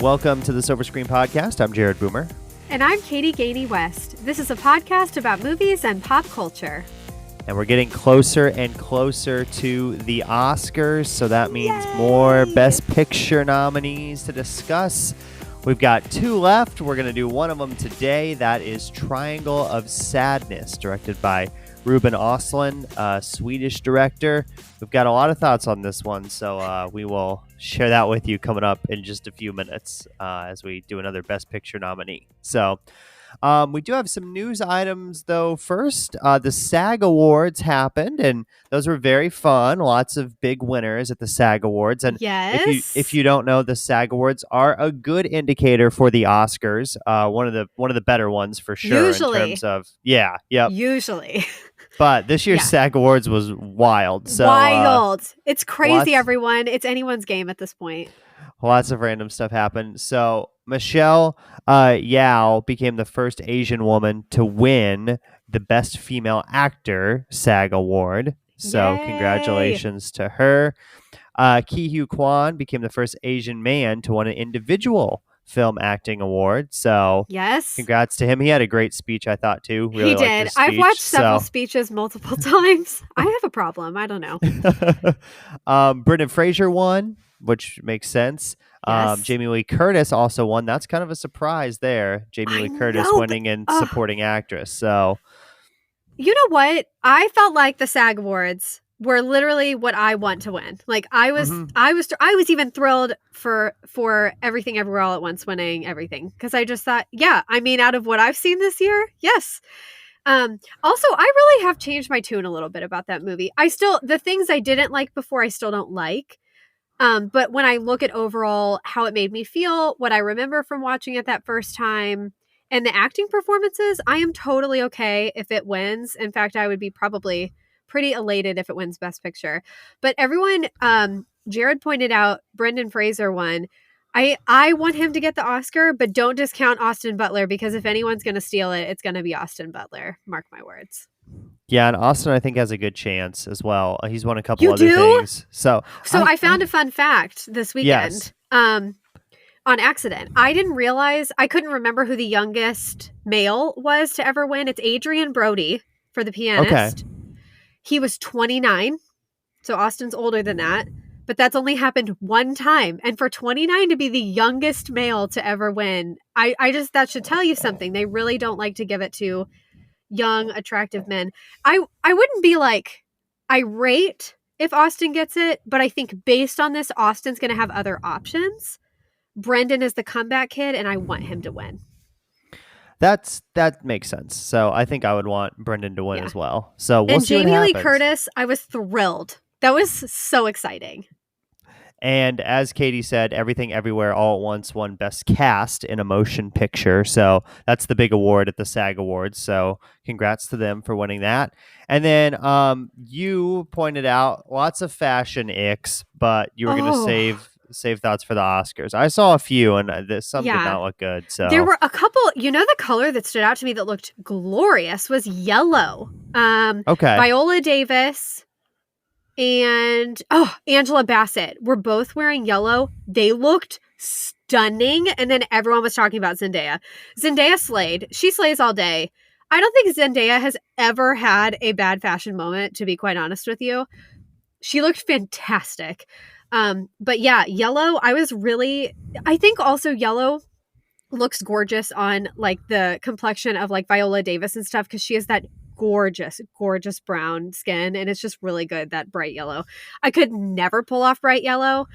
Welcome to the Silver Screen Podcast. I'm Jared Boomer. And I'm Katie Gainey West. This is a podcast about movies and pop culture. And we're getting closer and closer to the Oscars, so that means more Best Picture nominees to discuss. We've got two left. We're going to do one of them today. That is Triangle of Sadness, directed by Ruben Östland, a Swedish director. We've got a lot of thoughts on this one, so we will share that with you coming up in just a few minutes as we do another Best Picture nominee. So we do have some news items, though. First, the SAG Awards happened, and those were very fun. Lots of big winners at the SAG Awards. And if you don't know, the SAG Awards are a good indicator for the Oscars. One of the better ones for sure. Usually. In terms of Usually. But this year's SAG Awards was wild. So, wild. It's crazy, everyone. It's anyone's game at this point. Lots of random stuff happened. So Michelle Yeoh became the first Asian woman to win the Best Female Actor SAG Award. So Congratulations to her. Ki Hugh Kwan became the first Asian man to win an individual film acting award. So congrats to him. He had a great speech, I thought, too. Really he did. His speech, I've watched several speeches multiple times. I have a problem. I don't know. Brendan Fraser won, which makes sense. Jamie Lee Curtis also won. That's kind of a surprise there. Jamie Lee Curtis winning in supporting actress. So, you know what? I felt like the SAG Awards were literally what I want to win. Like I was even thrilled for Everything Everywhere All at Once winning everything, because I just thought, out of what I've seen this year, yes. Also, I really have changed my tune a little bit about that movie. The things I didn't like before, I still don't like. But when I look at overall how it made me feel, what I remember from watching it that first time, and the acting performances, I am totally okay if it wins. In fact, I would be probably pretty elated if it wins Best Picture. But everyone, Jared pointed out, Brendan Fraser won. I want him to get the Oscar, but don't discount Austin Butler, because if anyone's going to steal it, it's going to be Austin Butler. Mark my words. Yeah, and Austin, I think, has a good chance as well. He's won a couple other things. So I found a fun fact this weekend on accident. I didn't realize, I couldn't remember who the youngest male was to ever win. It's Adrian Brody for The Pianist. Okay. He was 29, so Austin's older than that. But that's only happened one time. And for 29 to be the youngest male to ever win, that should tell you something. They really don't like to give it to young, attractive men. I wouldn't be like irate if Austin gets it, but I think based on this, Austin's going to have other options. Brendan is the comeback kid, and I want him to win. That makes sense. So I think I would want Brendan to win as well. So we'll see what happens. Jamie Lee Curtis, I was thrilled. That was so exciting. And as Katie said, Everything Everywhere All at Once won Best Cast in a Motion Picture. So that's the big award at the SAG Awards. So congrats to them for winning that. And then you pointed out lots of fashion icks, but you were going to save thoughts for the Oscars. I saw a few, and some did not look good. So there were a couple. The color that stood out to me that looked glorious was yellow. Viola Davis and Angela Bassett were both wearing yellow. They looked stunning. And then everyone was talking about Zendaya. Zendaya slayed. She slays all day. I don't think Zendaya has ever had a bad fashion moment, to be quite honest with you. She looked fantastic. But yeah, yellow, I think also yellow looks gorgeous on like the complexion of like Viola Davis and stuff, because she has that gorgeous brown skin, and it's just really good, that bright yellow. I could never pull off bright yellow.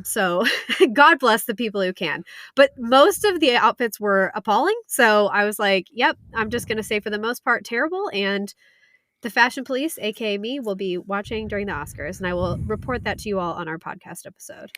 So God bless the people who can. But most of the outfits were appalling. So I was like, yep, I'm just going to say for the most part, terrible. And the Fashion Police, aka me, will be watching during the Oscars, and I will report that to you all on our podcast episode.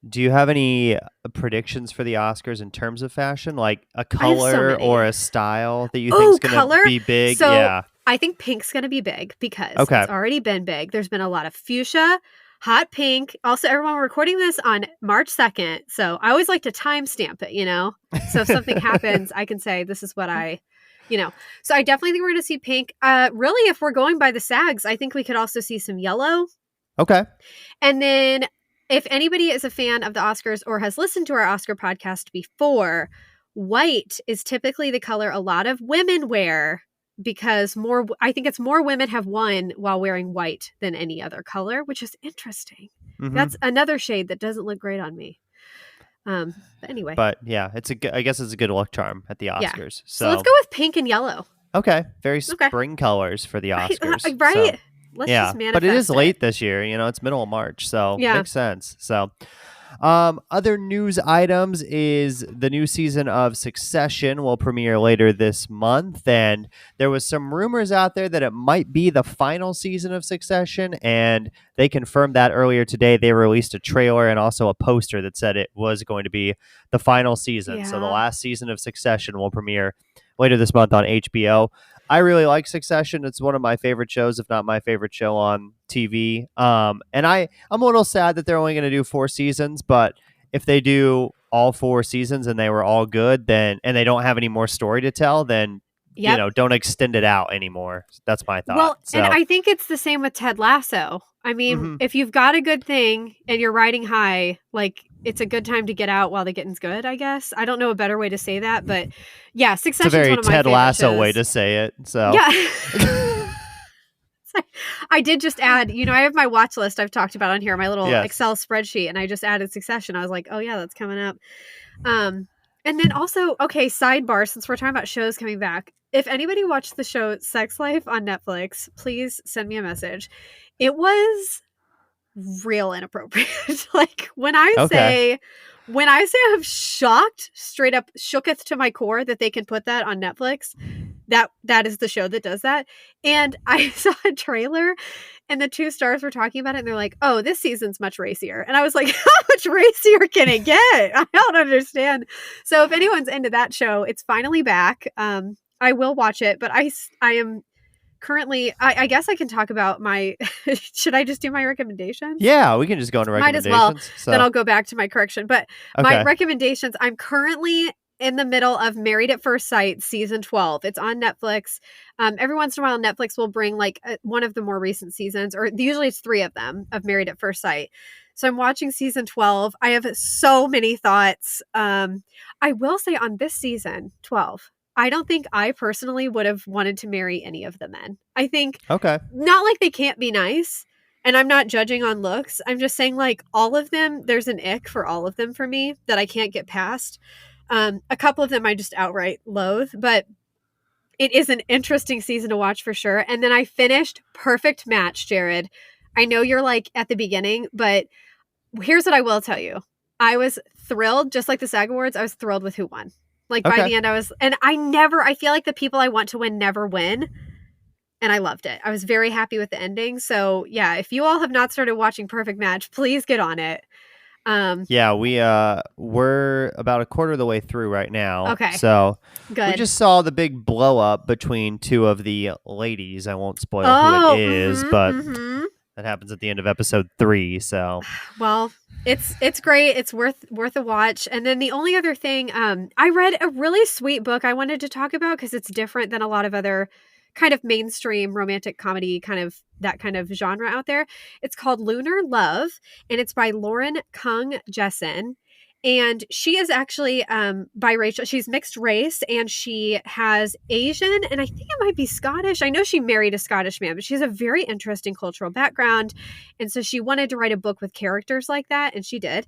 Do you have any predictions for the Oscars in terms of fashion, like a color or a style that you think is going to be big? So I think pink's going to be big, because it's already been big. There's been a lot of fuchsia, hot pink. Also, everyone, we're recording this on March 2nd, so I always like to timestamp it, So if something happens, I can say this is what So I definitely think we're going to see pink. Really, if we're going by the SAGs, I think we could also see some yellow. Okay. And then if anybody is a fan of the Oscars or has listened to our Oscar podcast before, white is typically the color a lot of women wear because I think it's more women have won while wearing white than any other color, which is interesting. Mm-hmm. That's another shade that doesn't look great on me. But anyway. But yeah, I guess it's a good luck charm at the Oscars. Yeah. So let's go with pink and yellow. Okay. Very spring colors for the Oscars. Right? So, let's just manifest but it is late this year. It's middle of March. So makes sense. So other news items is the new season of Succession will premiere later this month. And there was some rumors out there that it might be the final season of Succession. And they confirmed that earlier today. They released a trailer and also a poster that said it was going to be the final season. Yeah. So the last season of Succession will premiere later this month on HBO. I really like Succession. It's one of my favorite shows, if not my favorite show on TV. And I'm a little sad that they're only going to do 4 seasons, but if they do all 4 seasons and they were all good, then and they don't have any more story to tell, then don't extend it out anymore. That's my thought. Well, and I think it's the same with Ted Lasso. I mean, if you've got a good thing and you're riding high, like it's a good time to get out while the getting's good, I guess. I don't know a better way to say that, but yeah, Succession's one of my Ted Lasso shows. way to say it. So yeah. I did just add, I have my watch list I've talked about on here, my little Excel spreadsheet, and I just added Succession. I was like, oh yeah, that's coming up. And then also, okay, sidebar, since we're talking about shows coming back, if anybody watched the show Sex Life on Netflix, please send me a message. It was real inappropriate. Like when I say I'm shocked, straight up shooketh to my core that they can put that on Netflix. That is the show that does that. And I saw a trailer and the 2 stars were talking about it and they're like, oh, this season's much racier. And I was like, how much racier can it get? I don't understand. So if anyone's into that show, it's finally back. I will watch it, but I am currently, I guess I can talk about my, should I just do my recommendations? Yeah, we can just go into recommendations. Might as well. So. Then I'll go back to my correction. But my recommendations, I'm currently in the middle of Married at First Sight season 12. It's on Netflix. Every once in a while, Netflix will bring like one of the more recent seasons, or usually it's 3 of them of Married at First Sight. So I'm watching season 12. I have so many thoughts. I will say on this season 12, I don't think I personally would have wanted to marry any of the men. I think not like they can't be nice. And I'm not judging on looks. I'm just saying like all of them, there's an ick for all of them for me that I can't get past. A couple of them I just outright loathe, but it is an interesting season to watch for sure. And then I finished Perfect Match, Jared. I know you're like at the beginning, but here's what I will tell you. I was thrilled, just like the SAG Awards, I was thrilled with who won. Like by the end I feel like the people I want to win never win. And I loved it. I was very happy with the ending. So yeah, if you all have not started watching Perfect Match, please get on it. We're about a quarter of the way through right now. Okay. So good. We just saw the big blow up between 2 of the ladies. I won't spoil who it is, but that happens at the end of episode 3. So well, it's great. It's worth a watch. And then the only other thing, I read a really sweet book I wanted to talk about because it's different than a lot of other kind of mainstream romantic comedy, kind of that kind of genre out there. It's called Lunar Love, and it's by Lauren Kung Jessen. And she is actually biracial. She's mixed race, and she has Asian, and I think it might be Scottish. I know she married a Scottish man, but she has a very interesting cultural background. And so she wanted to write a book with characters like that, and she did.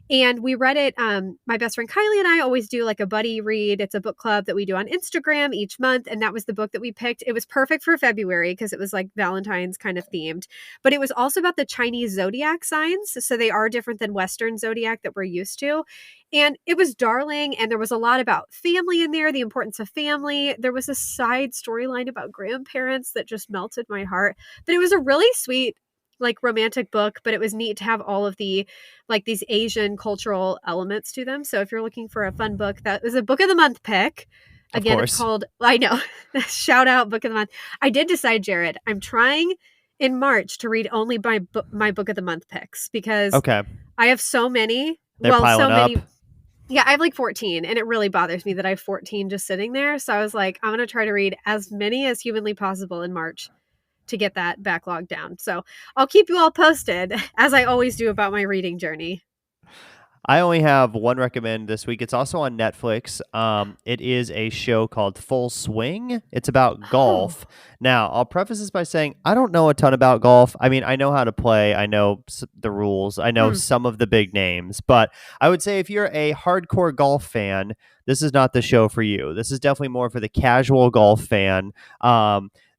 And we read it. My best friend Kylie and I always do like a buddy read. It's a book club that we do on Instagram each month. And that was the book that we picked. It was perfect for February because it was like Valentine's kind of themed. But it was also about the Chinese zodiac signs. So they are different than Western zodiac that we're used to. And it was darling. And there was a lot about family in there, the importance of family. There was a side storyline about grandparents that just melted my heart. But it was a really sweet, like romantic book, but it was neat to have all of the like these Asian cultural elements to them. So if you're looking for a fun book, that is a book of the month pick. Again, it's called, I know, shout out book of the month. I did decide, Jared, I'm trying in March to read only my book of the month picks because I have so many. They're piling up. Many. Yeah, I have like 14 and it really bothers me that I have 14 just sitting there. So I was like, I'm going to try to read as many as humanly possible in March. to get that backlog down. So I'll keep you all posted, as I always do, about my reading journey. I only have one recommend this week. It's also on Netflix. It is a show called Full Swing. It's about golf. Now, I'll preface this by saying I don't know a ton about golf. I mean, I know how to play. I know the rules. I know some of the big names. But I would say if you're a hardcore golf fan, this is not the show for you. This is definitely more for the casual golf fan.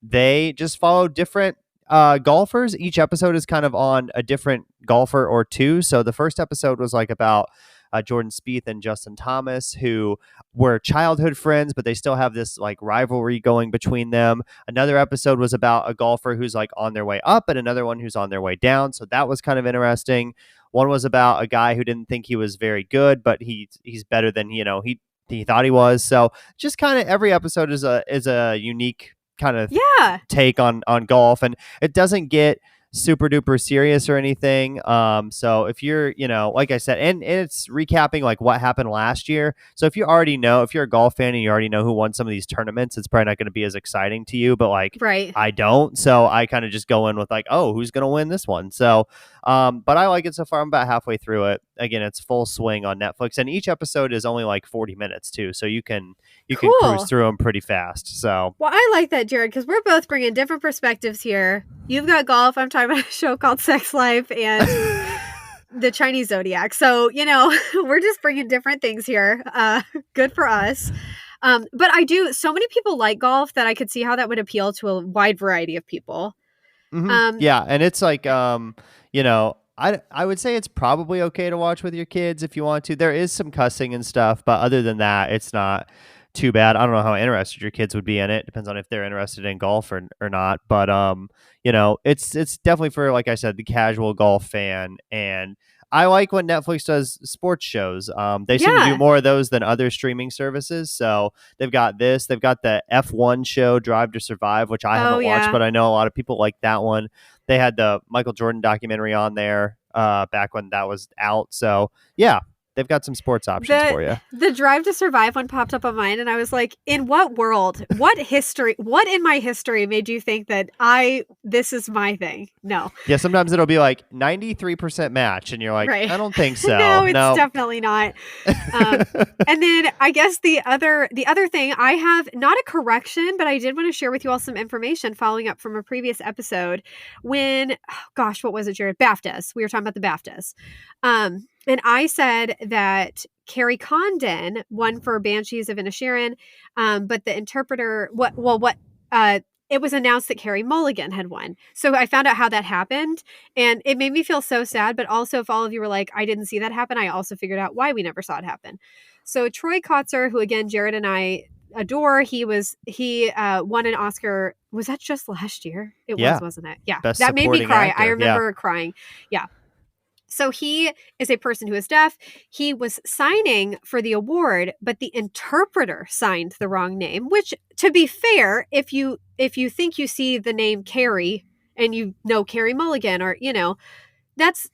They just follow different golfers. Each episode is kind of on a different golfer or two. So the first episode was like about Jordan Spieth and Justin Thomas, who were childhood friends, but they still have this like rivalry going between them. Another episode was about a golfer who's like on their way up and another one who's on their way down. So that was kind of interesting. One was about a guy who didn't think he was very good, but he's better than he thought he was. So just kind of every episode is a unique kind of take on golf, and it doesn't get super duper serious or anything. So if you're, like I said, and it's recapping like what happened last year. So if you're a golf fan and you already know who won some of these tournaments, it's probably not going to be as exciting to you, but like, I don't. So I kind of just go in with like, oh, who's going to win this one? So, but I like it so far. I'm about halfway through it. Again, it's Full Swing on Netflix, and each episode is only like 40 minutes too. So you can cruise through them pretty fast. So, well, I like that, Jared, because we're both bringing different perspectives here. You've got golf. I'm talking about a show called Sex Life and the Chinese Zodiac. So, we're just bringing different things here. Good for us. But so many people like golf that I could see how that would appeal to a wide variety of people. Mm-hmm. Yeah. And it's like, I would say it's probably okay to watch with your kids if you want to. There is some cussing and stuff, but other than that, it's not too bad. I don't know how interested your kids would be in it. Depends on if they're interested in golf or not. But it's definitely for, like I said, the casual golf fan. And I like when Netflix does sports shows. They seem to do more of those than other streaming services. So they've got this. They've got the F1 show, Drive to Survive, which I haven't watched, but I know a lot of people like that one. They had the Michael Jordan documentary on there back when that was out. So, yeah. They've got some sports options for you. The Drive to Survive one popped up on mine, and I was like, in what world, what in my history made you think that this is my thing? No. Yeah, sometimes it'll be like 93% match, and you're like, I don't think so. No, it's definitely not. And then I guess the other thing, I have not a correction, but I did want to share with you all some information following up from a previous episode when, what was it, Jared? BAFTAs. We were talking about the BAFTAs. And I said that Carrie Condon won for Banshees of Inisherin, but the interpreter, it was announced that Carey Mulligan had won. So I found out how that happened, and it made me feel so sad. But also, if all of you were like, I didn't see that happen, I also figured out why we never saw it happen. So Troy Kotsur, who again Jared and I adore, he won an Oscar. Was that just last year? It was, wasn't it? Yeah, Best that made me cry. Actor. I remember crying. Yeah. So he is a person who is deaf. He was signing for the award, but the interpreter signed the wrong name, which, to be fair, if you think you see the name Carrie and you know Carey Mulligan, or, that's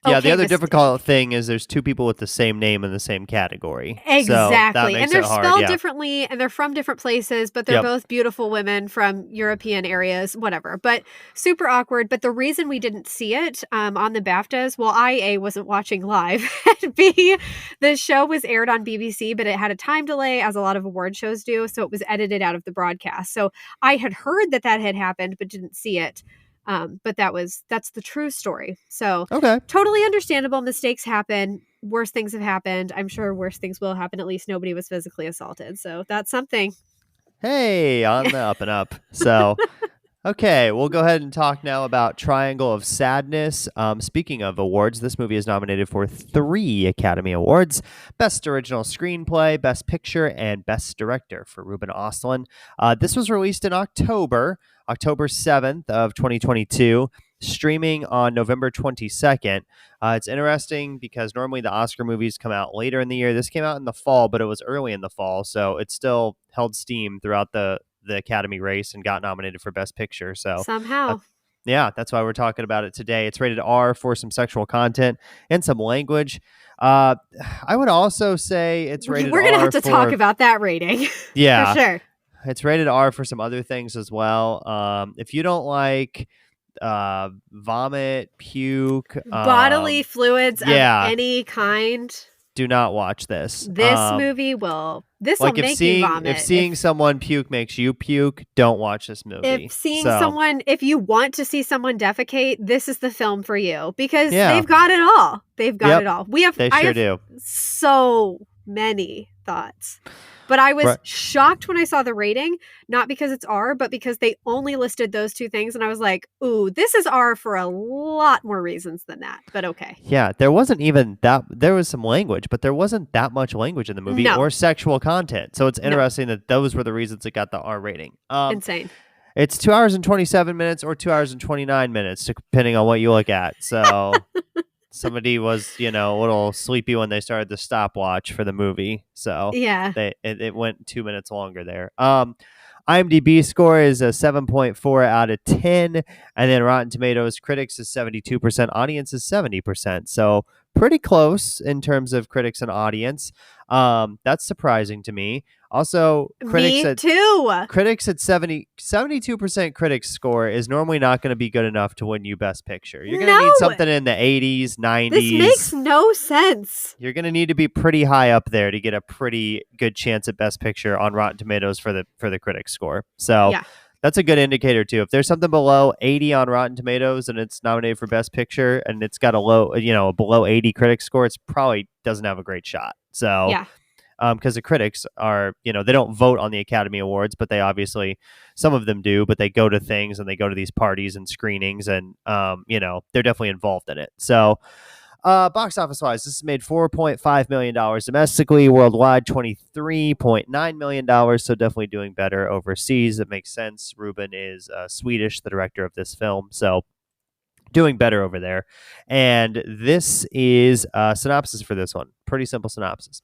the other difficult thing is there's two people with the same name in the same category. Exactly. So that makes and they're it hard, spelled differently, and they're from different places, but they're both beautiful women from European areas, whatever. But super awkward. But the reason we didn't see it on the BAFTAs, well, A, wasn't watching live, and B, the show was aired on BBC, but it had a time delay, as a lot of award shows do, so it was edited out of the broadcast. So I had heard that had happened, but didn't see it. But that's the true story. So totally understandable. Mistakes happen. Worse things have happened. I'm sure worse things will happen. At least nobody was physically assaulted. So that's something. Hey, on the up and up. So, okay, we'll go ahead and talk now about Triangle of Sadness. Speaking of awards, this movie is nominated for 3 Academy Awards: Best Original Screenplay, Best Picture, and Best Director for Ruben Östland. This was released in October 7th of 2022, streaming on November 22nd. It's interesting because normally the Oscar movies come out later in the year. This came out in the fall, but it was early in the fall, so it still held steam throughout the Academy race and got nominated for Best Picture. So somehow. That's why we're talking about it today. It's rated R for some sexual content and some language. I would also say it's rated R. We're going to have to talk about that rating. Yeah. For sure. It's rated R for some other things as well. If you don't like vomit, puke, bodily fluids of yeah, any kind, do not watch this. this movie will Like if make you vomit. seeing someone puke makes you puke, don't watch this movie. If you want to see someone defecate, this is the film for you, because Yeah. they've got it all. They've got it all. They sure do. So many thoughts. But I was shocked when I saw the rating, not because it's R, but because they only listed those two things. And I was like, ooh, this is R for a lot more reasons than that. But okay. Yeah, there wasn't even that. There was some language, but there wasn't that much language in the movie or sexual content. So it's interesting that those were the reasons it got the R rating. Insane. It's 2 hours and 27 minutes or 2 hours and 29 minutes, depending on what you look at. So somebody was, a little sleepy when they started the stopwatch for the movie. So yeah, it went 2 minutes longer there. IMDb score is a 7.4 out of 10. And then Rotten Tomatoes critics is 72%, audience is 70%. So pretty close in terms of critics and audience. That's surprising to me. Also, critics at 72% critics score is normally not going to be good enough to win you Best Picture. You're going to need something in the 80s, 90s. This makes no sense. You're going to need to be pretty high up there to get a pretty good chance at Best Picture on Rotten Tomatoes for the critics score. So that's a good indicator too. If there's something below 80 on Rotten Tomatoes and it's nominated for Best Picture and it's got a below 80 critics score, it's probably doesn't have a great shot. So because the critics are, they don't vote on the Academy Awards, but they obviously, some of them do, but they go to things and they go to these parties and screenings and, they're definitely involved in it. So box office wise, this has made $4.5 million domestically, worldwide $23.9 million. So definitely doing better overseas. It makes sense. Ruben is Swedish, the director of this film. So doing better over there. And this is a synopsis for this one. Pretty simple synopsis.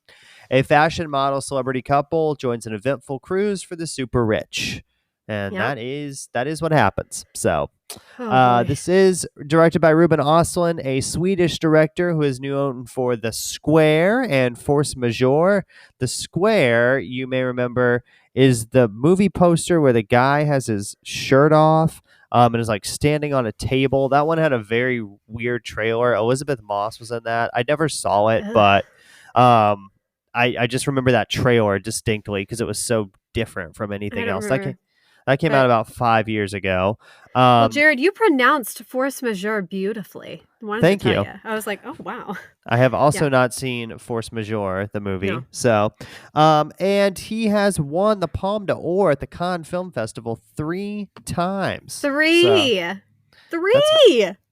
A fashion model celebrity couple joins an eventful cruise for the super rich. And that is what happens. So this is directed by Ruben Östland, a Swedish director who is known for The Square and Force Majeure. The Square, you may remember, is the movie poster where the guy has his shirt off and is like standing on a table. That one had a very weird trailer. Elizabeth Moss was in that. I never saw it, but I just remember that trailer distinctly because it was so different from anything else. That came out about 5 years ago. Well, Jared, you pronounced Force Majeure beautifully. Thank you. I was like, oh, wow. I have also not seen Force Majeure, the movie. No. So, and he has won the Palme d'Or at the Cannes Film Festival 3 times. Three.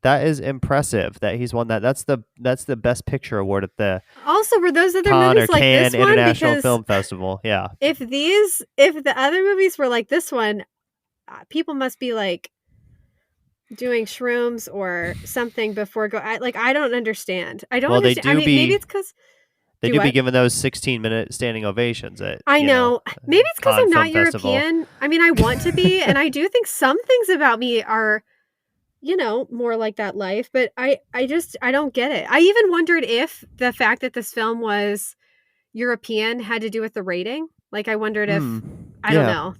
That is impressive that he's won that. That's the Best Picture award at the also were those other Cannes movies like Cannes this one? International Film Festival. Yeah. If the other movies were like this one, people must be like doing shrooms or something before I don't understand. I don't understand. Maybe it's because they do be given those 16-minute standing ovations. I know. Maybe it's because I'm not European. I mean, I want to be, and I do think some things about me are, more like that life. But I don't get it. I even wondered if the fact that this film was European had to do with the rating. Like, I wondered if I don't know.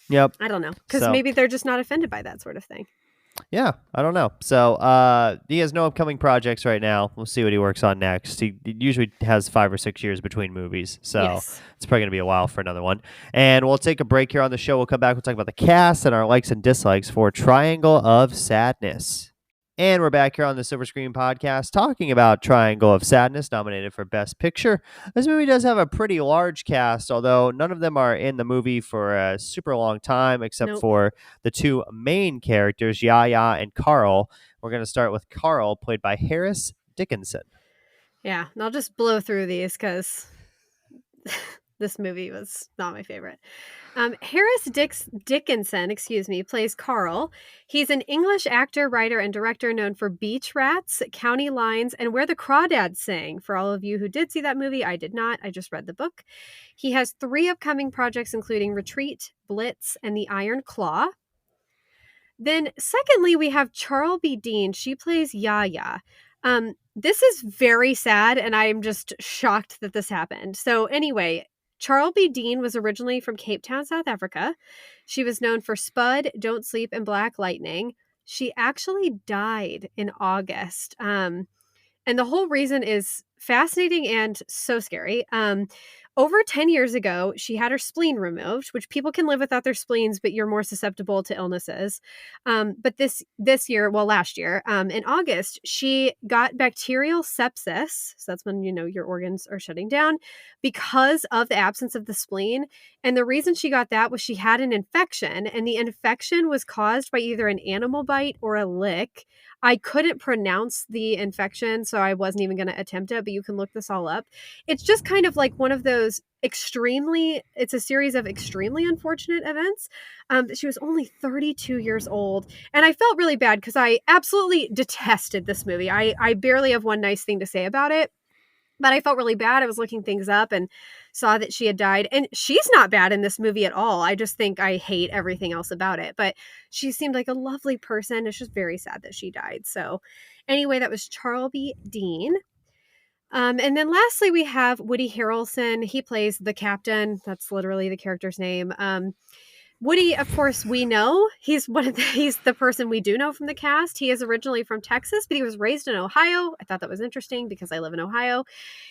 Yep. I don't know, because maybe they're just not offended by that sort of thing. Yeah, I don't know. So he has no upcoming projects right now. We'll see what he works on next. He usually has 5 or 6 years between movies, so it's probably going to be a while for another one. And we'll take a break here on the show. We'll come back. We'll talk about the cast and our likes and dislikes for Triangle of Sadness. And we're back here on the Silver Screen Podcast talking about Triangle of Sadness, nominated for Best Picture. This movie does have a pretty large cast, although none of them are in the movie for a super long time, except for the 2 main characters, Yaya and Carl. We're going to start with Carl, played by Harris Dickinson. Yeah, and I'll just blow through these because this movie was not my favorite. Harris Dickinson, plays Carl. He's an English actor, writer, and director known for Beach Rats, County Lines, and Where the Crawdads Sing. For all of you who did see that movie, I did not. I just read the book. He has 3 upcoming projects, including Retreat, Blitz, and The Iron Claw. Then, secondly, we have Charles B. Dean. She plays Yaya. This is very sad, and I am just shocked that this happened. So anyway, Charlby Dean was originally from Cape Town, South Africa. She was known for Spud, Don't Sleep, and Black Lightning. She actually died in August. And the whole reason is fascinating and so scary. Over 10 years ago, she had her spleen removed, which people can live without their spleens, but you're more susceptible to illnesses. But last year, in August, she got bacterial sepsis. So that's when, your organs are shutting down because of the absence of the spleen. And the reason she got that was she had an infection, and the infection was caused by either an animal bite or a lick. I couldn't pronounce the infection, so I wasn't even going to attempt it, but you can look this all up. It's just kind of like one of those it's a series of extremely unfortunate events. She was only 32 years old, and I felt really bad because I absolutely detested this movie. I barely have one nice thing to say about it. But I felt really bad. I was looking things up and saw that she had died. And she's not bad in this movie at all. I just think I hate everything else about it. But she seemed like a lovely person. It's just very sad that she died. So anyway, that was Charlby Dean. And then lastly, we have Woody Harrelson. He plays the captain. That's literally the character's name. Woody, of course, we know he's the person we do know from the cast. He is originally from Texas, but he was raised in Ohio. I thought that was interesting because I live in Ohio.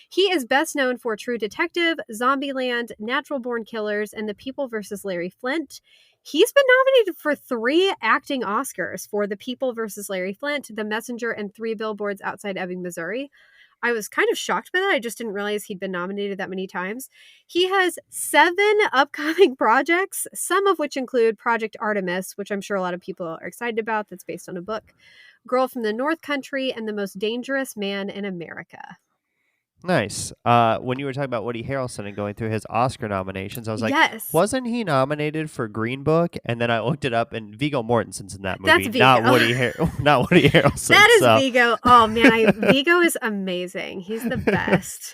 He is best known for True Detective, Zombieland, Natural Born Killers, and The People vs. Larry Flint. He's been nominated for 3 acting Oscars for The People vs. Larry Flint, The Messenger, and 3 Billboards Outside Ebbing, Missouri. I was kind of shocked by that. I just didn't realize he'd been nominated that many times. He has 7 upcoming projects, some of which include Project Artemis, which I'm sure a lot of people are excited about. That's based on a book, Girl from the North Country, and The Most Dangerous Man in America. Nice. When you were talking about Woody Harrelson and going through his Oscar nominations, I was like, yes. Wasn't he nominated for Green Book? And then I looked it up, and Viggo Mortensen's in that movie. That's Viggo. Not Woody Harrelson. That is Viggo. Oh, man. Viggo is amazing. He's the best.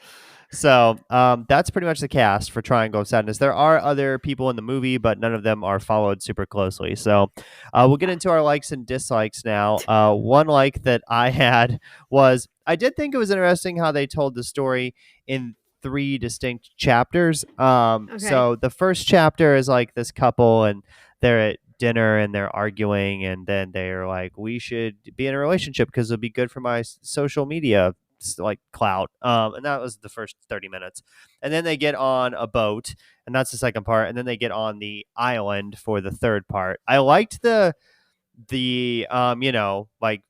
So that's pretty much the cast for Triangle of Sadness. There are other people in the movie, but none of them are followed super closely. So we'll get into our likes and dislikes now. One like that I had was I did think it was interesting how they told the story in 3 distinct chapters. Okay. So the first chapter is like this couple and they're at dinner and they're arguing, and then they're like, we should be in a relationship because it'll be good for my social media like clout, and that was the first 30 minutes, and then they get on a boat, and that's the second part, and then they get on the island for the third part. I liked the like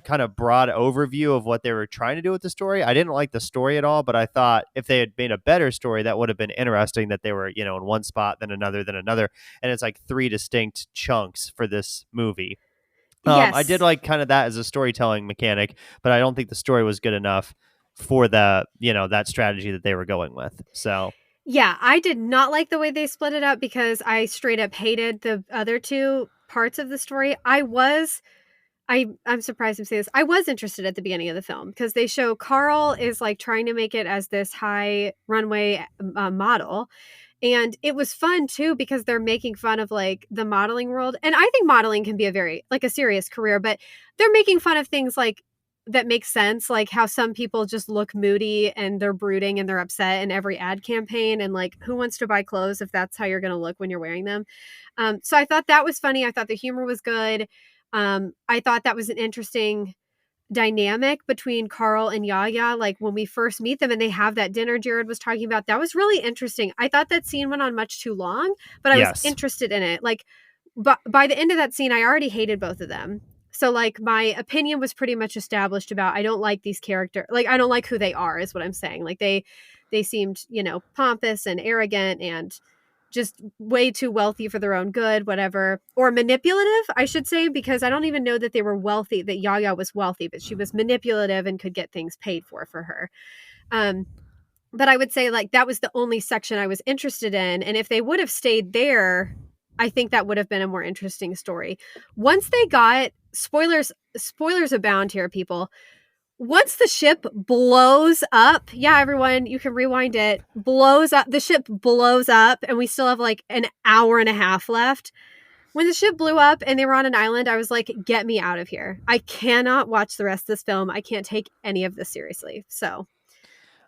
kind of broad overview of what they were trying to do with the story. I didn't like the story at all, but I thought if they had made a better story, that would have been interesting, that they were, in one spot, then another, and it's like 3 distinct chunks for this movie. Yes. I did like kind of that as a storytelling mechanic, but I don't think the story was good enough for the, that strategy that they were going with. So yeah, I did not like the way they split it up because I straight up hated the other 2 parts of the story. I'm surprised to say this. I was interested at the beginning of the film because they show Carl is like trying to make it as this high runway model. And it was fun too because they're making fun of like the modeling world. And I think modeling can be a serious career, but they're making fun of things like that make sense, like how some people just look moody and they're brooding and they're upset in every ad campaign, and like who wants to buy clothes if that's how you're going to look when you're wearing them. So I thought that was funny. I thought the humor was good. I thought that was an interesting dynamic between Carl and Yaya, like when we first meet them and they have that dinner Jared was talking about. That was really interesting. I thought that scene went on much too long, but I was interested in it. Like, but by the end of that scene, I already hated both of them. So like my opinion was pretty much established about I don't like these characters. Like I don't like who they are is what I'm saying. Like they seemed, pompous and arrogant and just way too wealthy for their own good, whatever, or manipulative, I should say, because I don't even know that they were wealthy, that Yaya was wealthy, but she was manipulative and could get things paid for her. But I would say like that was the only section I was interested in. And if they would have stayed there, I think that would have been a more interesting story. Once they got spoilers abound here, people. Once the ship blows up, yeah, everyone, you can rewind it, blows up, the ship blows up, and we still have like an hour and a half left. When the ship blew up and they were on an island, I was like, get me out of here. I cannot watch the rest of this film. I can't take any of this seriously. So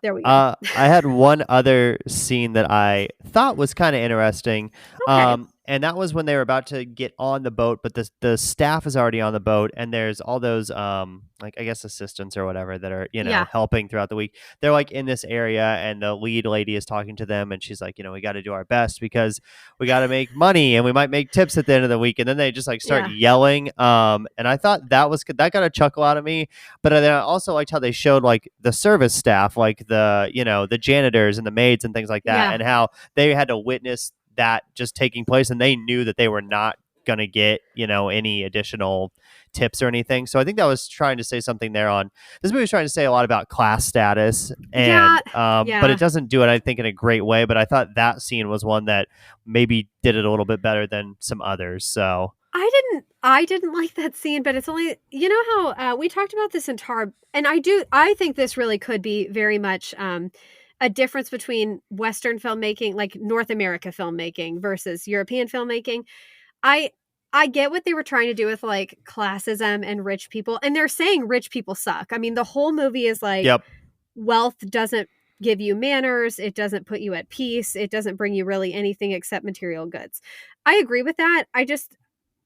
There we go. I had one other scene that I thought was kind of interesting. Okay. And that was when they were about to get on the boat, but the staff is already on the boat, and there's all those like I guess assistants or whatever that are Yeah. helping throughout the week. They're like in this area, and the lead lady is talking to them, and she's like, we got to do our best because we got to make money, and we might make tips at the end of the week. And then they just like start yelling. And I thought that got a chuckle out of me. But then I also liked how they showed like the service staff, like the janitors and the maids and things like that, and how they had to witness that just taking place, and they knew that they were not going to get any additional tips or anything. So I think that was trying to say something there. On this movie was trying to say a lot about class status, and but it doesn't do it, I think, in a great way. But I thought that scene was one that maybe did it a little bit better than some others. So I didn't like that scene, but it's only, how we talked about this in Tar, and I think this really could be very much a difference between Western filmmaking, like North America filmmaking versus European filmmaking. I get what they were trying to do with like classism and rich people, and they're saying rich people suck. I mean, the whole movie is like, wealth doesn't give you manners. It doesn't put you at peace. It doesn't bring you really anything except material goods. I agree with that. I just,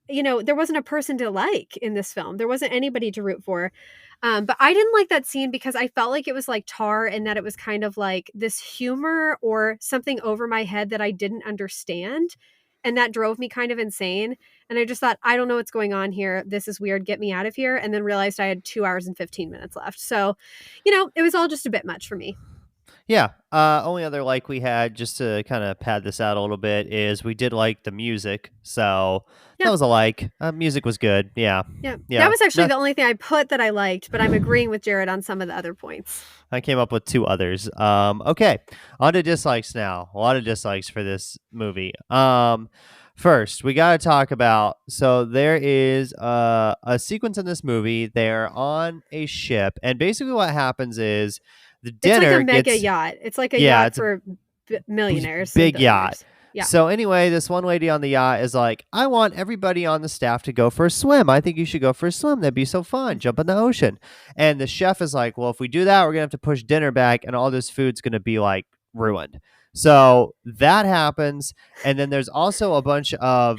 there wasn't a person to like in this film. There wasn't anybody to root for. But I didn't like that scene because I felt like it was like Tar, and that it was kind of like this humor or something over my head that I didn't understand. And that drove me kind of insane. And I just thought, I don't know what's going on here. This is weird. Get me out of here. And then realized I had 2 hours and 15 minutes left. So, it was all just a bit much for me. Yeah. Only other like we had, just to kind of pad this out a little bit, is we did like the music. So that was a like. Music was good. Yeah. That was actually the only thing I put that I liked, but I'm agreeing with Jared on some of the other points. I came up with 2 others. Okay. On to dislikes now. A lot of dislikes for this movie. First, we got to talk about, so there is a sequence in this movie. They're on a ship, and basically what happens is the dinner it's like a mega yacht. It's like a yacht for millionaires. Big yacht. Yeah. So anyway, this one lady on the yacht is like, I want everybody on the staff to go for a swim. I think you should go for a swim. That'd be so fun. Jump in the ocean. And the chef is like, well, if we do that, we're going to have to push dinner back, and all this food's going to be like ruined. So that happens. And then there's also a bunch of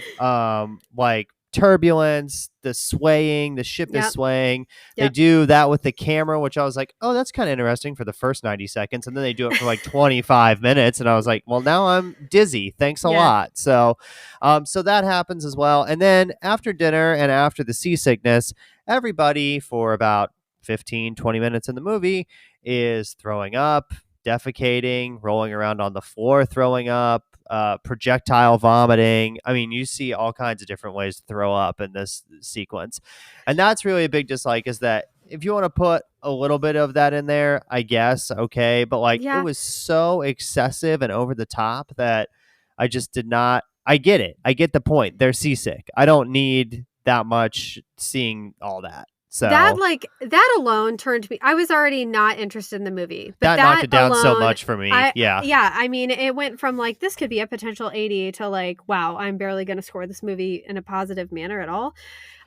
like turbulence, the swaying, the ship is swaying. They do that with the camera, which I was like, oh, that's kind of interesting for the first 90 seconds. And then they do it for like 25 minutes. And I was like, well, now I'm dizzy. Thanks a lot. So, so that happens as well. And then after dinner and after the seasickness, everybody for about 15, 20 minutes in the movie is throwing up, defecating, rolling around on the floor, throwing up, projectile vomiting. I mean, you see all kinds of different ways to throw up in this sequence. And that's really a big dislike, is that if you want to put a little bit of that in there, I guess, okay. But like, it was so excessive and over the top that I just did not, I get it. I get the point. They're seasick. I don't need that much seeing all that. So that alone turned me. I was already not interested in the movie, but that knocked it down so much for me. I mean, it went from like, this could be a potential 80 to like, wow, I'm barely going to score this movie in a positive manner at all.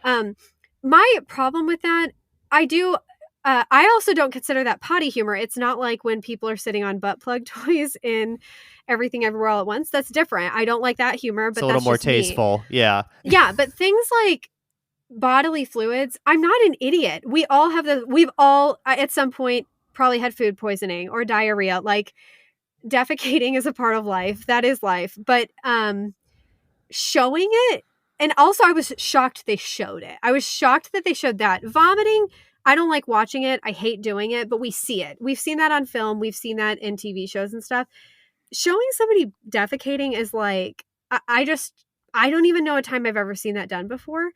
My problem with that, I also don't consider that potty humor. It's not like when people are sitting on butt plug toys in Everything Everywhere All at Once. That's different. I don't like that humor, but it's a little more tasteful. Yeah, but things like bodily fluids, I'm not an idiot. We've all at some point probably had food poisoning or diarrhea. Like, defecating is a part of life. That is life. But showing it, and also I was shocked they showed it. I was shocked that they showed that. Vomiting, I don't like watching it. I hate doing it, but we see it. We've seen that on film. We've seen that in TV shows and stuff. Showing somebody defecating is like, I don't even know a time I've ever seen that done before.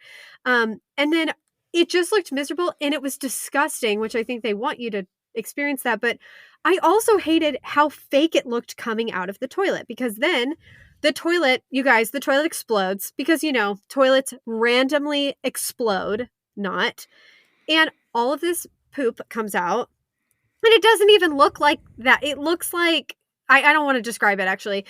And then it just looked miserable, and it was disgusting, which I think they want you to experience that. But I also hated how fake it looked coming out of the toilet, because then the toilet, you guys, the toilet explodes because, toilets randomly explode, and all of this poop comes out, and it doesn't even look like that. It looks like, I don't want to describe it actually,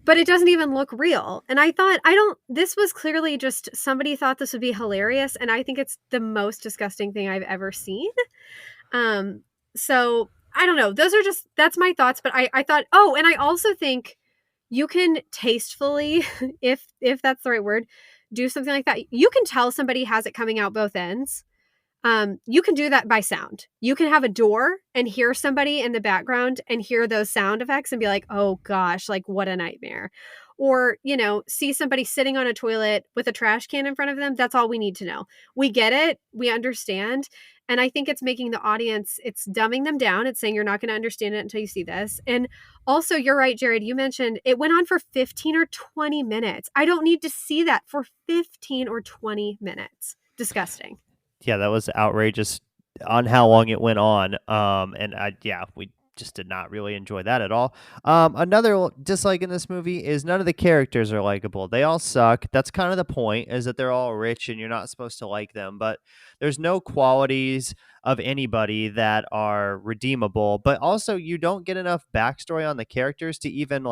but it doesn't even look real. And I thought, this was clearly just somebody thought this would be hilarious. And I think it's the most disgusting thing I've ever seen. So I don't know. That's my thoughts. But I thought, oh, and I also think you can tastefully, if that's the right word, do something like that. You can tell somebody has it coming out both ends. You can do that by sound. You can have a door and hear somebody in the background and hear those sound effects and be like, oh gosh, like what a nightmare. Or, see somebody sitting on a toilet with a trash can in front of them. That's all we need to know. We get it. We understand. And I think it's making the audience, it's dumbing them down. It's saying you're not going to understand it until you see this. And also, you're right, Jared. You mentioned it went on for 15 or 20 minutes. I don't need to see that for 15 or 20 minutes. Disgusting. Yeah, that was outrageous on how long it went on. We just did not really enjoy that at all. Another dislike in this movie is none of the characters are likable. They all suck. That's kind of the point, is that they're all rich and you're not supposed to like them. But there's no qualities of anybody that are redeemable. But also, you don't get enough backstory on the characters to even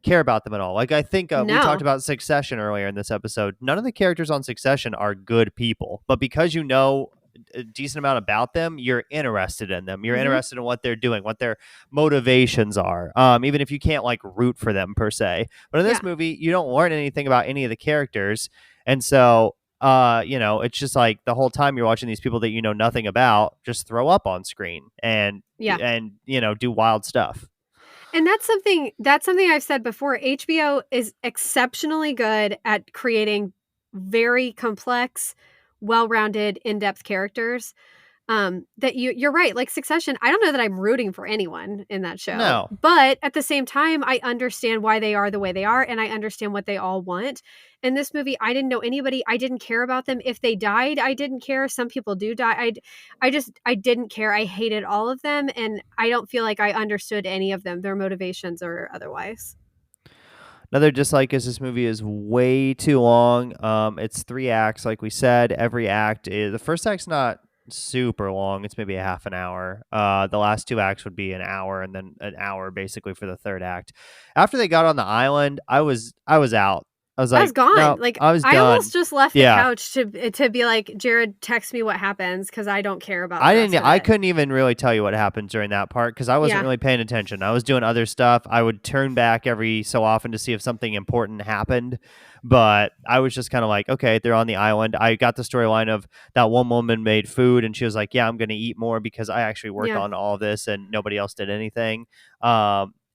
care about them at all. I think we talked about Succession earlier in this episode. None of the characters on Succession are good people, but because you know a decent amount about them, you're interested in them. You're interested in what they're doing, what their motivations are, even if you can't root for them per se. But in this movie, you don't learn anything about any of the characters, and so it's just the whole time you're watching these people that you know nothing about just throw up on screen and do wild stuff. And that's something I've said before. HBO is exceptionally good at creating very complex, well-rounded, in-depth characters. That you're right. Like Succession, I don't know that I'm rooting for anyone in that show. No. But at the same time, I understand why they are the way they are, and I understand what they all want. In this movie, I didn't know anybody. I didn't care about them. If they died, I didn't care. Some people do die. I didn't care. I hated all of them, and I don't feel like I understood any of them, their motivations or otherwise. Another dislike is this movie is way too long. It's 3 acts, like we said. Every act is, the first act's not super long. It's maybe a half an hour. The last 2 acts would be an hour, and then an hour basically for the third act. After they got on the island, I was out. I was gone. No, I was done. I almost just left the couch to be like, Jared, text me what happens because I don't care about. I couldn't even really tell you what happened during that part because I wasn't really paying attention. I was doing other stuff. I would turn back every so often to see if something important happened, but I was just kind of like, okay, they're on the island. I got the storyline of that one woman made food and she was like, yeah, I'm going to eat more because I actually worked on all this and nobody else did anything.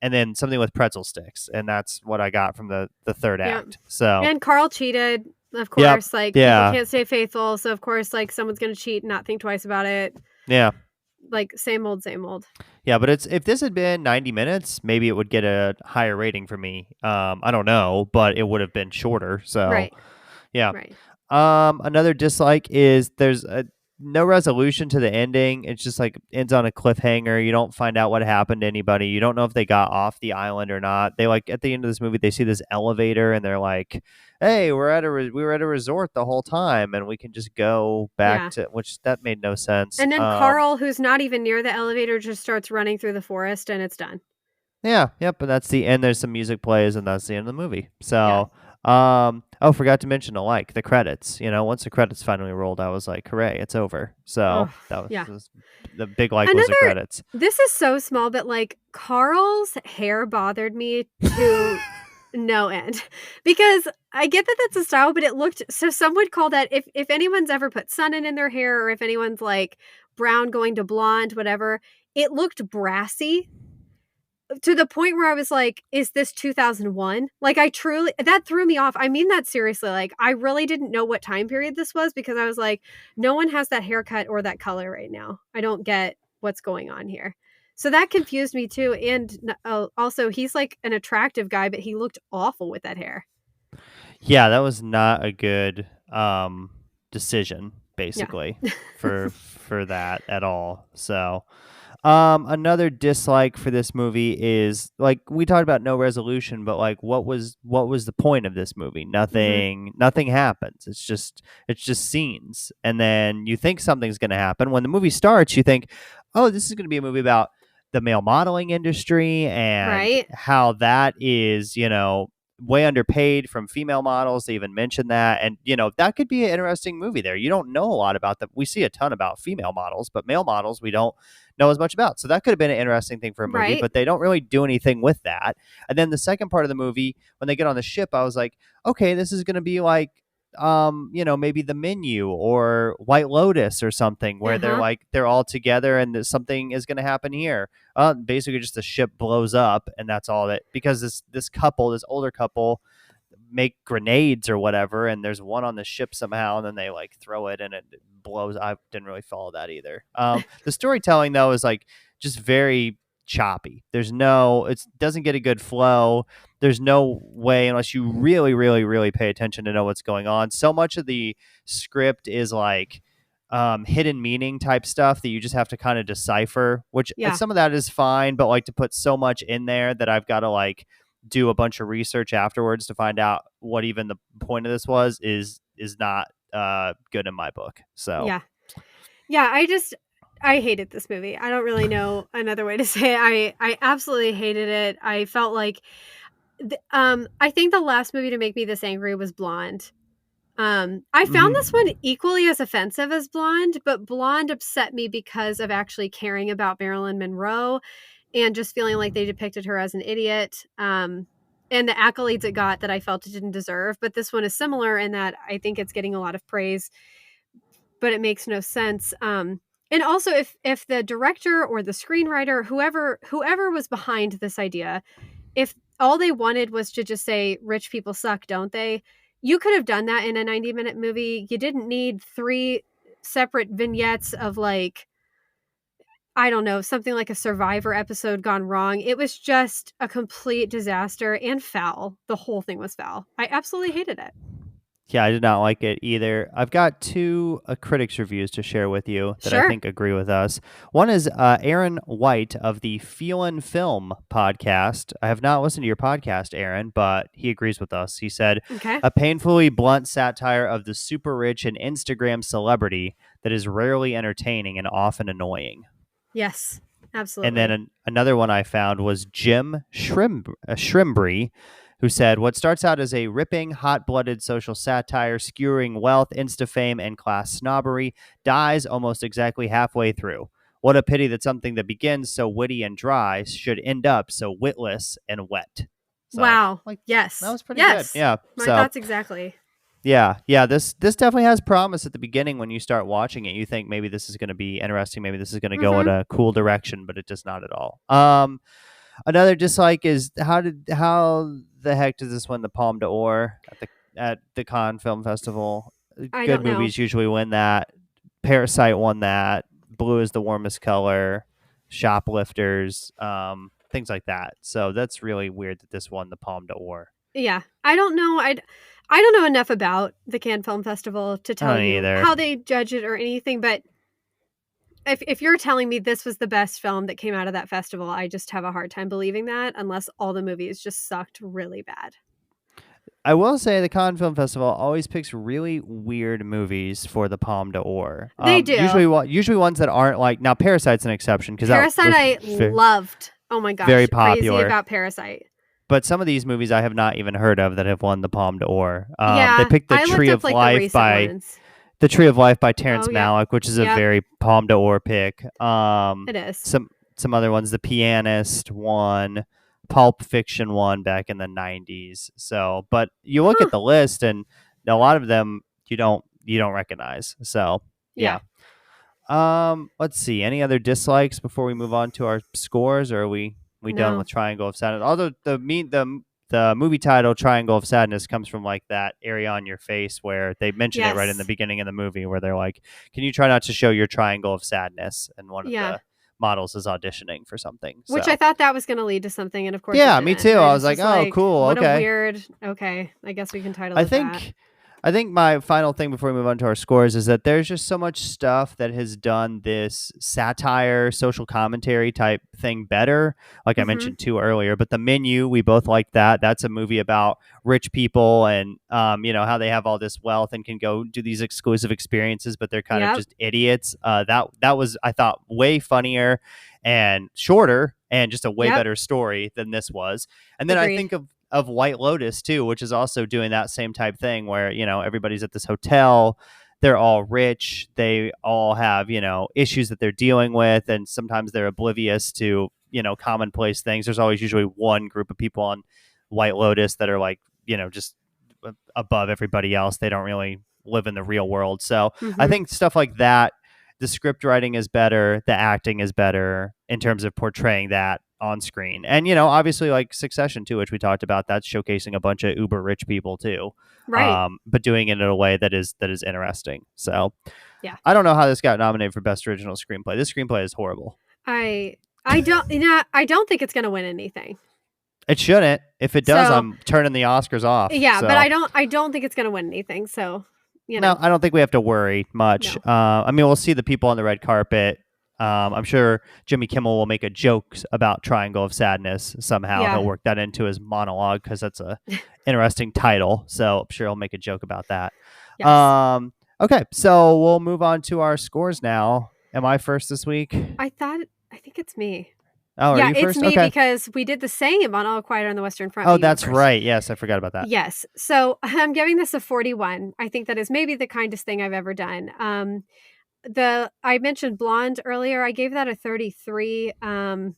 And then something with pretzel sticks, and that's what I got from the third act. So, and Carl cheated, of course. People can't stay faithful, so of course, someone's gonna cheat and not think twice about it. Yeah, same old. Yeah, but if this had been 90 minutes, maybe it would get a higher rating for me. I don't know, but it would have been shorter. So, right. Yeah. Right. Another dislike is there's no resolution to the ending. It's just ends on a cliffhanger. You don't find out what happened to anybody. You don't know if they got off the island or not. They at the end of this movie, they see this elevator and they're like, "Hey, we were at a resort the whole time, and we can just go back to," which that made no sense. And then Carl, who's not even near the elevator, just starts running through the forest, and it's done. Yeah, yep, and that's the end. There's some music plays, and that's the end of the movie. So. Forgot to mention the credits. Once the credits finally rolled, I was like, hooray, it's over. So that was the big was the credits. This is so small, but Carl's hair bothered me to no end because I get that that's a style, but it looked, so some would call that, if anyone's ever put sunnin in their hair or if anyone's brown going to blonde, whatever, it looked brassy. To the point where I was like, is this 2001? That threw me off. I mean that seriously. I really didn't know what time period this was because I was like, no one has that haircut or that color right now. I don't get what's going on here. So that confused me too. And also, he's an attractive guy, but he looked awful with that hair. Yeah, that was not a good decision, basically, for that at all. So... another dislike for this movie is we talked about no resolution, but what was the point of this movie? Nothing happens. It's just scenes. And then you think something's going to happen. When the movie starts, you think, oh, this is going to be a movie about the male modeling industry and how that is, way underpaid from female models. They even mentioned that. And, that could be an interesting movie there. You don't know a lot about them. We see a ton about female models, but male models, we don't know as much about. So that could have been an interesting thing for a movie, Right. but they don't really do anything with that. And then the second part of the movie, when they get on the ship, I was like, okay, this is going to be like, maybe The Menu or White Lotus or something where they're all together and something is going to happen here. Basically just the ship blows up and that's all that, because this older couple make grenades or whatever, and there's one on the ship somehow, and then they like throw it and it blows. I didn't really follow that either. The storytelling though is like just very choppy. It doesn't get a good flow. There's no way, unless you really, really, really pay attention, to know what's going on. So much of the script is like hidden meaning type stuff that you just have to kind of decipher, which some of that is fine, but like to put so much in there that I've got to like do a bunch of research afterwards to find out what even the point of this was is not good in my book. So I hated this movie. I don't really know another way to say it. I absolutely hated it. I felt like I think the last movie to make me this angry was Blonde. I found this one equally as offensive as Blonde, but Blonde upset me because of actually caring about Marilyn Monroe and just feeling like they depicted her as an idiot. And the accolades it got that I felt it didn't deserve. But this one is similar in that I think it's getting a lot of praise, but it makes no sense. And also, if the director or the screenwriter, whoever was behind this idea, if all they wanted was to just say, rich people suck, don't they? You could have done that in a 90-minute movie. You didn't need 3 separate vignettes of like, I don't know, something like a Survivor episode gone wrong. It was just a complete disaster and foul. The whole thing was foul. I absolutely hated it. Yeah, I did not like it either. I've got 2 critics' reviews to share with you that I think agree with us. One is Aaron White of the Feelin' Film podcast. I have not listened to your podcast, Aaron, but he agrees with us. He said, a painfully blunt satire of the super rich and Instagram celebrity that is rarely entertaining and often annoying. Yes, absolutely. And then another one I found was Jim Shrimbry, who said, what starts out as a ripping, hot-blooded social satire skewering wealth, insta-fame, and class snobbery dies almost exactly halfway through. What a pity that something that begins so witty and dry should end up so witless and wet. So, wow. Yes. That was pretty good. Yeah. My thoughts exactly. Yeah. This definitely has promise at the beginning. When you start watching it, you think maybe this is going to be interesting. Maybe this is going to go in a cool direction, but it does not at all. Another dislike is how the heck does this win the Palme d'Or at the Cannes Film Festival? Good movies usually win that. Parasite won that. Blue is the Warmest Color. Shoplifters, things like that. So that's really weird that this won the Palme d'Or. Yeah, I don't know. I don't know enough about the Cannes Film Festival to tell you how they judge it or anything, but if you're telling me this was the best film that came out of that festival, I just have a hard time believing that unless all the movies just sucked really bad. I will say the Cannes Film Festival always picks really weird movies for the Palme d'Or. They do. Usually ones that aren't like... Now, Parasite's an exception. Parasite I loved. Oh my gosh. Very popular. Crazy about Parasite. But some of these movies I have not even heard of that have won the Palme d'Or. They picked The Tree of Life by... The Tree of Life by Terrence Malick, which is a very Palme d'Or pick. It is. Some other ones. The Pianist won. Pulp Fiction won back in the 90s. So, but you look at the list, and a lot of them you don't recognize. So, yeah. Let's see. Any other dislikes before we move on to our scores, or are we done with Triangle of Sadness? Although the movie title Triangle of Sadness comes from like that area on your face where they mention it right in the beginning of the movie, where they're like, can you try not to show your triangle of sadness? And one of the models is auditioning for something. Which I thought that was going to lead to something. And of course, me too. I was like, oh, cool. What okay. a weird. Okay. I guess we can title it that. I think my final thing before we move on to our scores is that there's just so much stuff that has done this satire, social commentary type thing better. Like I mentioned too earlier, but The Menu, we both like that. That's a movie about rich people and, how they have all this wealth and can go do these exclusive experiences, but they're kind of just idiots. That was, I thought, way funnier and shorter and just a way better story than this was. And then I think of of White Lotus too, which is also doing that same type thing where, everybody's at this hotel. They're all rich. They all have, issues that they're dealing with. And sometimes they're oblivious to, commonplace things. There's always usually one group of people on White Lotus that are like, just above everybody else. They don't really live in the real world. So I think stuff like that, the script writing is better, the acting is better in terms of portraying that on screen. And, obviously like Succession too, which we talked about, that's showcasing a bunch of uber rich people too. Right. But doing it in a way that is interesting. So yeah, I don't know how this got nominated for Best Original Screenplay. This screenplay is horrible. I don't think it's going to win anything. It shouldn't. If it does, I'm turning the Oscars off. Yeah, so. But I don't think it's going to win anything. So, No, I don't think we have to worry much. No. We'll see the people on the red carpet. I'm sure Jimmy Kimmel will make a joke about Triangle of Sadness somehow. Yeah. He'll work that into his monologue because that's a interesting title. So I'm sure he'll make a joke about that. Yes. Okay, so we'll move on to our scores now. Am I first this week? I think it's me. Oh, yeah, are you first? It's me okay. Because we did the same on All Quiet on the Western Front. Oh, that's right. Yes, I forgot about that. Yes. So I'm giving this a 41. I think that is maybe the kindest thing I've ever done. I mentioned Blonde earlier. I gave that a 33. I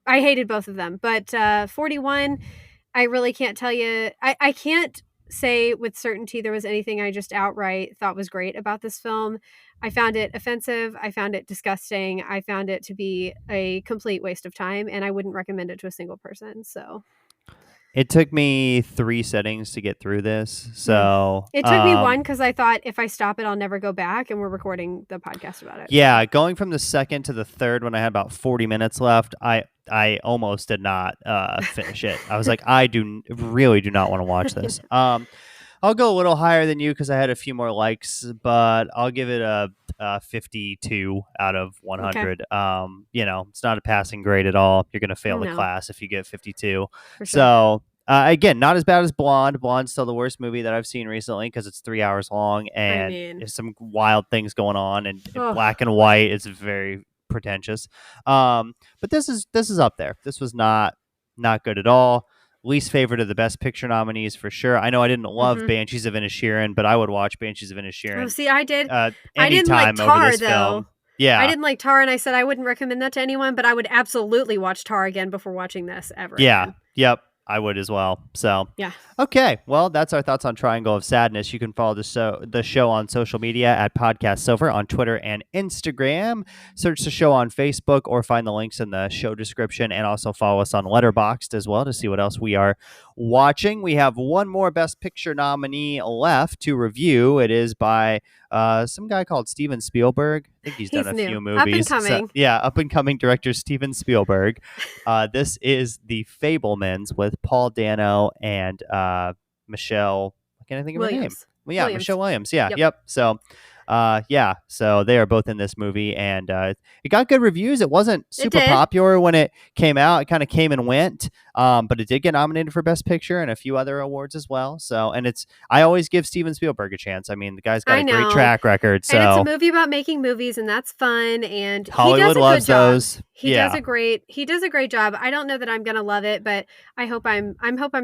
hated both of them, but 41, I really can't tell you. I can't say with certainty there was anything I just outright thought was great about this film. I found it offensive. I found it disgusting. I found it to be a complete waste of time, and I wouldn't recommend it to a single person. So it took me 3 settings to get through this. So it took me 1 because I thought if I stop it, I'll never go back, and we're recording the podcast about it. Yeah, going from the second to the third when I had about 40 minutes left, I almost did not finish it. I was like, I really do not want to watch this. I'll go a little higher than you because I had a few more likes, but I'll give it a 52 out of 100. Okay. It's not a passing grade at all. You're going to fail the class if you get 52. For sure. So again, not as bad as Blonde. Blonde's still the worst movie that I've seen recently because it's 3 hours long and there's some wild things going on and black and white. It's very pretentious. But this is up there. This was not good at all. Least favorite of the Best Picture nominees for sure. I know I didn't love Banshees of Inisherin, but I would watch Banshees of Inisherin. Oh, see, I did. I didn't like Tar though. Film. Yeah, I didn't like Tar, and I said I wouldn't recommend that to anyone, but I would absolutely watch Tar again before watching this ever. Yeah. Again. Yep. I would as well. So yeah. Okay. Well, that's our thoughts on Triangle of Sadness. You can follow the show on social media at Podcast Silver on Twitter and Instagram. Search the show on Facebook or find the links in the show description, and also follow us on Letterboxd as well to see what else we are watching. We have one more Best Picture nominee left to review. It is by some guy called Steven Spielberg. I think he's done a few movies. Up and coming. Up and coming director Steven Spielberg. This is The Fabelmans with Paul Dano and Michelle. Can I think of her name? Well, yeah, Michelle Williams. Yeah, yep. So, so they are both in this movie, and it got good reviews. It wasn't super popular when it came out. It kind of came and went, but it did get nominated for Best Picture and a few other awards as well. So, and I always give Steven Spielberg a chance. I mean, the guy's got a great track record. So, and it's a movie about making movies, and that's fun. And Hollywood loves those. He does a great job. I don't know that I'm gonna love it, but I hope I'm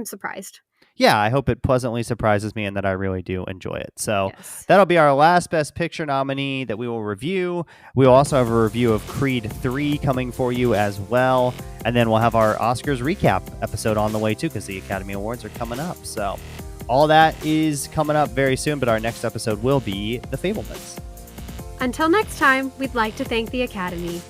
surprised. Yeah, I hope it pleasantly surprises me and that I really do enjoy it. So that'll be our last Best Picture nominee that we will review. We will also have a review of Creed 3 coming for you as well. And then we'll have our Oscars recap episode on the way too, because the Academy Awards are coming up. So all that is coming up very soon, but our next episode will be The Fabelmans. Until next time, we'd like to thank the Academy.